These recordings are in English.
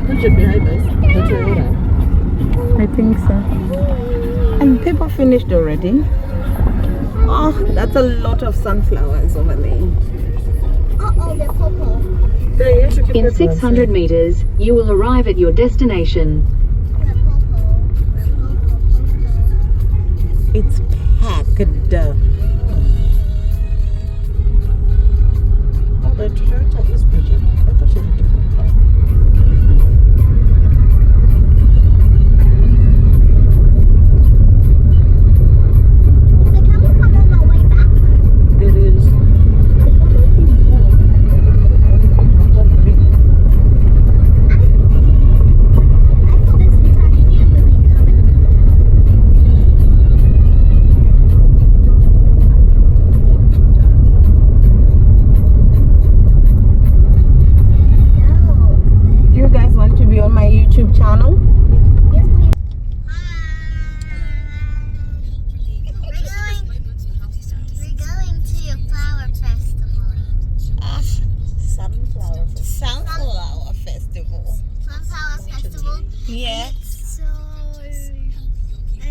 Who's behind us? The Toyota. I think so. And people finished already. Oh, that's a lot of sunflowers over there. Uh-oh, they're purple. In 600 meters, you will arrive at your destination. They're purple. It's packed. Oh, the Toyota is bigger. I thought she had a different car. So can we come on our way back? It is. I thought this entire year would be coming. Do you guys want to be on my YouTube channel? Yes, please. We're going to a flower festival. Sunflower Festival. Sunflower festival. Yeah. So, and I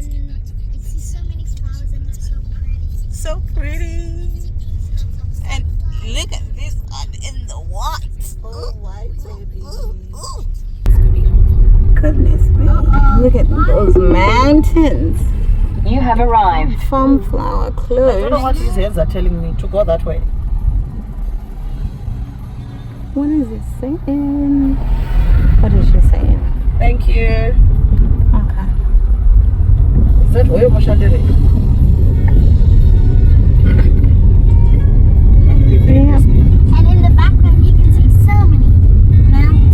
see so many flowers and they're so pretty. So pretty. And look at this one in the white. Oh, white baby. Goodness me. Look at those mountains. You have arrived. Sunflower I don't know close. what his heads are telling me to go that way. What is it saying? What is she saying? Thank you. Okay. Is that where Moshandere? Yeah. And in the background, you can see so many mountains.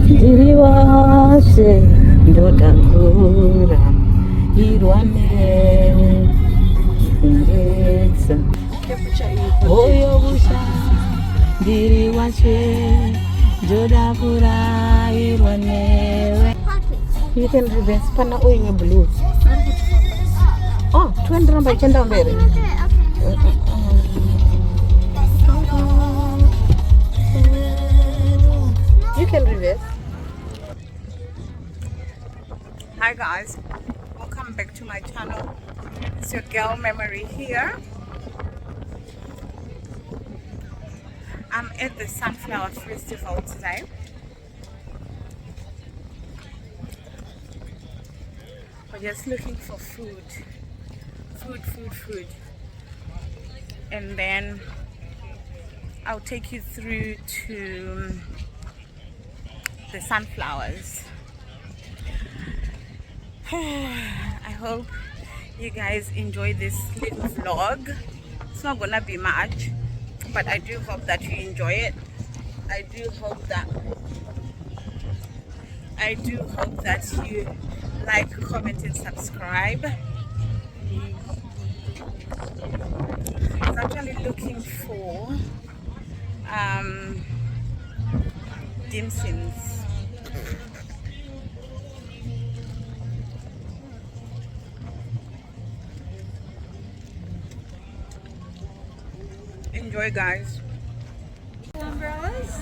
Ndiriwashe ndodakura irwane ndetsa oyo busha ndiriwashe ndodakura irwane. You can reverse pana uye blue. Oh, twende namba ichenda mbele. You can reverse. Hi guys, welcome back to my channel. It's your girl Memory here. I'm at the Sunflower Festival today. We're just looking for food. Food. And then I'll take you through to the sunflowers. I hope you guys enjoy this little vlog. It's not gonna be much, but I do hope that you enjoy it. I do hope that you like, comment and subscribe. I was actually looking for dim sums. Enjoy guys. Umbrellas.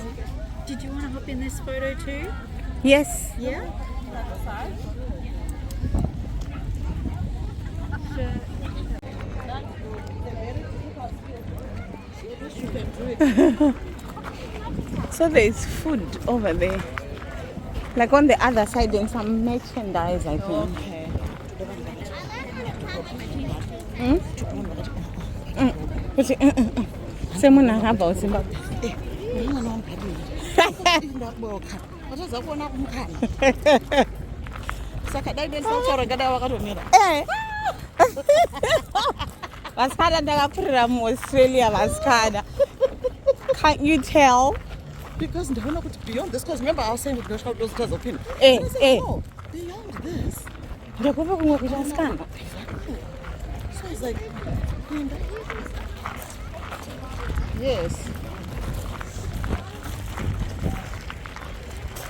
Did you want to hop in this photo too? Yes. Yeah. So there's food over there. Like on the other side and some merchandise, I think. Okay. Someone about Zimbabwe. Vaskada ndakapurira muAustralia vaskada. Can't you tell? Because beyond this, because remember I was saying with those guys opinion. No, beyond this. Exactly. So it's like, yes.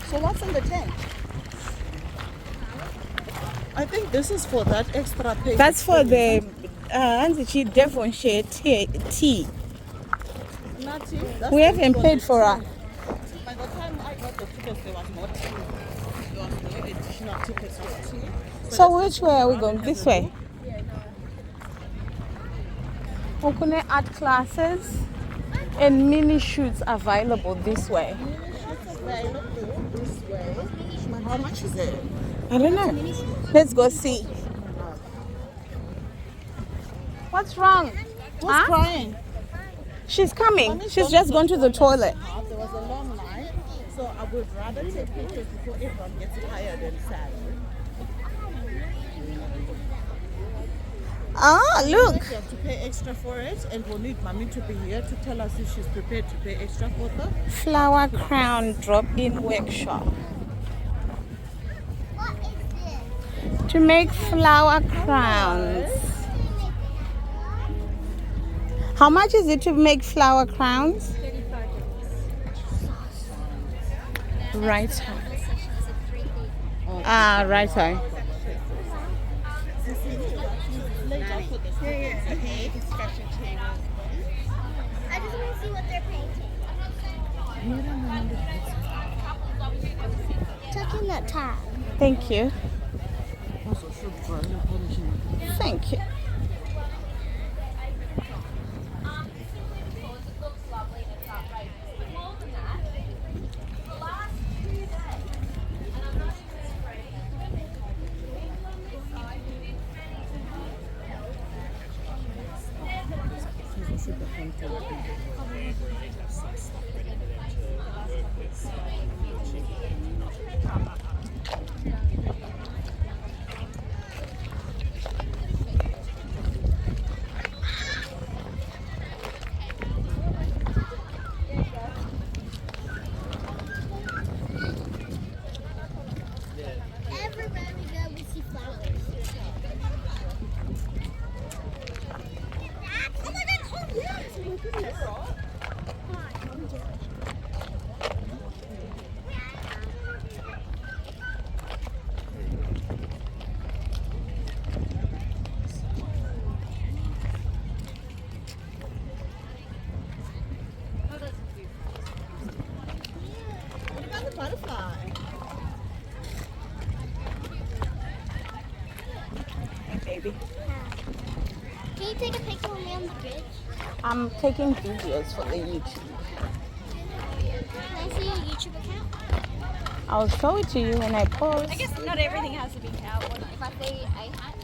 So what's in the tent? I think this is for that extra pay. That's for the Devonshire tea. Natty, that's We the- haven't paid for the her. tea. By the time I got the tickets, there was no tea. There was no additional tickets for tea. So which way are we going? This way. Okune art classes and mini shoots available this way. Available this way. How much is it? I don't know. Let's go see. What's wrong? Who's Huh? crying? She's coming. She's just gone to the toilet. There was a long line, so I would rather take pictures before everyone gets tired and sad. Ah, look. You have to pay extra for it, and we'll need Mommy to be here to tell us if she's prepared to pay extra for them. Flower crown drop-in workshop. What is this? To make flower crowns. How much is it to make flower crowns? Right. Ah, right. I just want to see what they're painting. Tuck in that tab. Thank you. Thank you. Everywhere we go, we see flowers. Oh my god! Oh yes! My goodness. What about the butterfly? Baby. Can you take a picture of me on the bridge? I'm taking videos for the YouTube. Can I see your YouTube account? I'll show it to you when I post. I guess not everything has to be out. If I say I had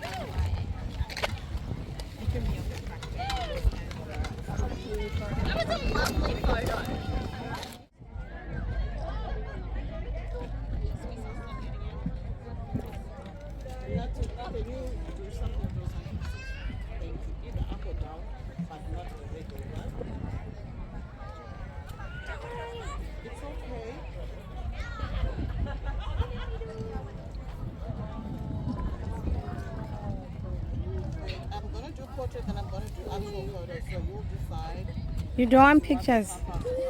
that was a lovely photo. Nothing, you do something of those things. Either up or down, but not the regular one. It's okay. I'm gonna do portrait and I'm gonna do actual photos, so you'll decide. You don't want pictures.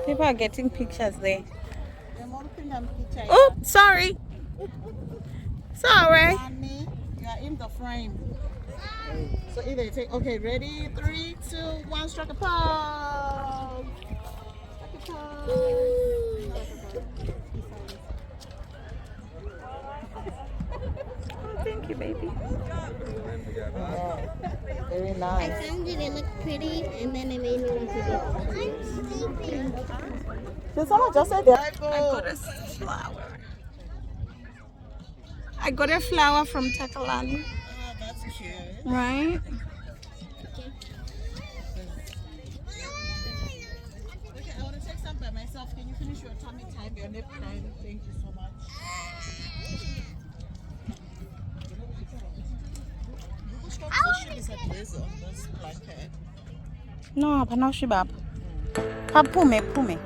People are getting pictures there. Oh, Oh, sorry. Sorry. Mommy, you are in the frame. So either you take, okay, ready? 3, 2, 1, strike a pose. Strike a pose. Thank you, baby. Very I nice. found it looked pretty, and then it made me want to do it. I'm sleeping. Did someone just say that? I got a flower. I got a flower from Takalani. Oh, that's cute. Right? Okay, I want to take some by myself. Can you finish your tummy time, your nip time? Thank you so much. No, panoshibab. Pume.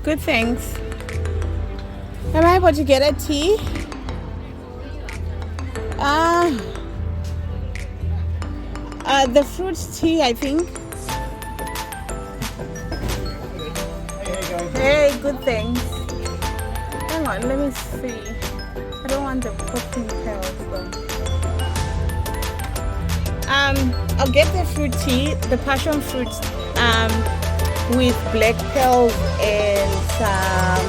Good, thanks. Am I able to get a tea? The fruit tea, I think. Hey, good, thanks. Hang on, let me see. I don't want the popping pills though. I'll get the fruit tea, the passion fruit, with black pearls and some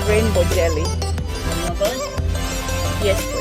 rainbow jelly. Yes, please.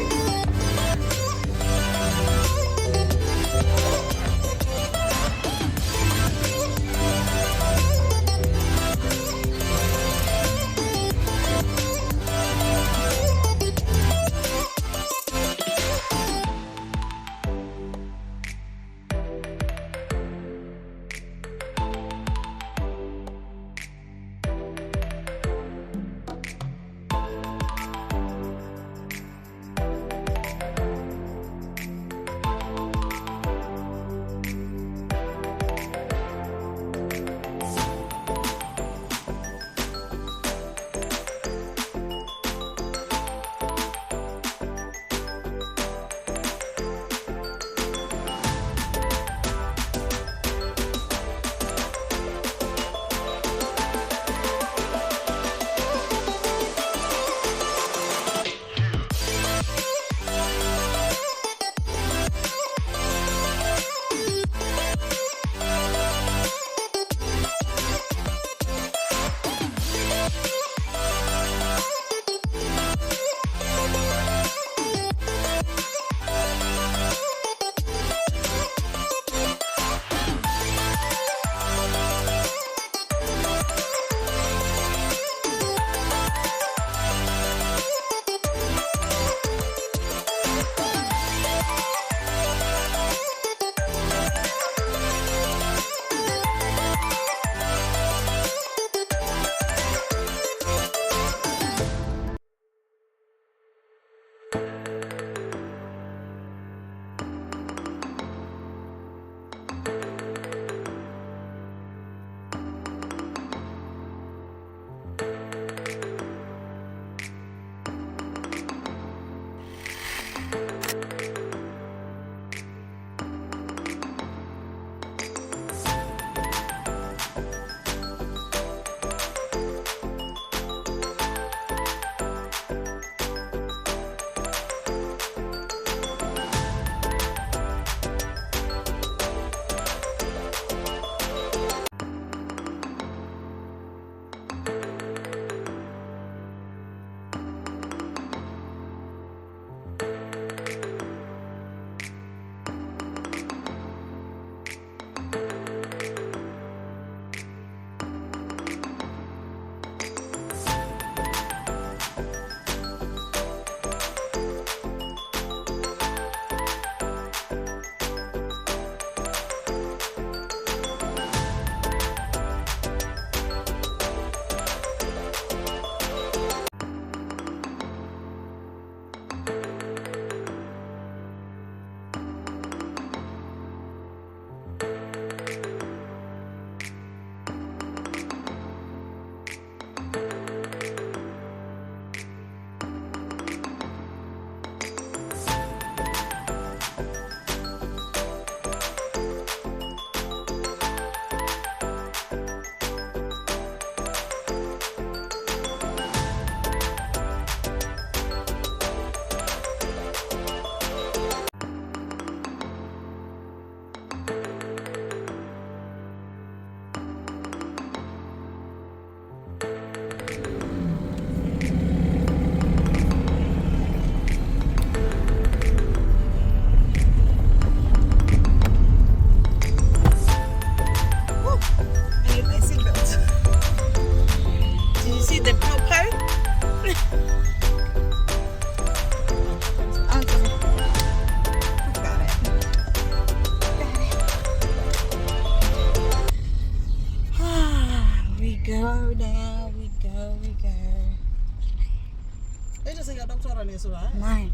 Nine.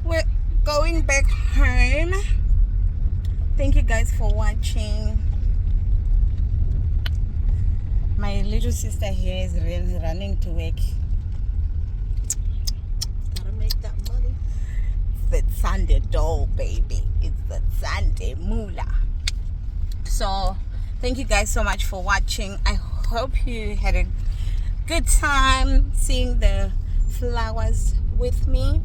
We're going back home. Thank you guys for watching. My little sister here is running to work. Gotta make that money. It's the Sunday dough, baby. It's the Sunday moolah. So thank you guys so much for watching. I hope you had a good time seeing the flowers with me.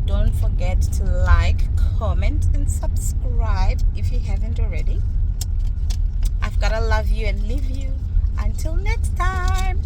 Don't forget to like, comment, and subscribe if you haven't already. I've gotta love you and leave you. Until next time.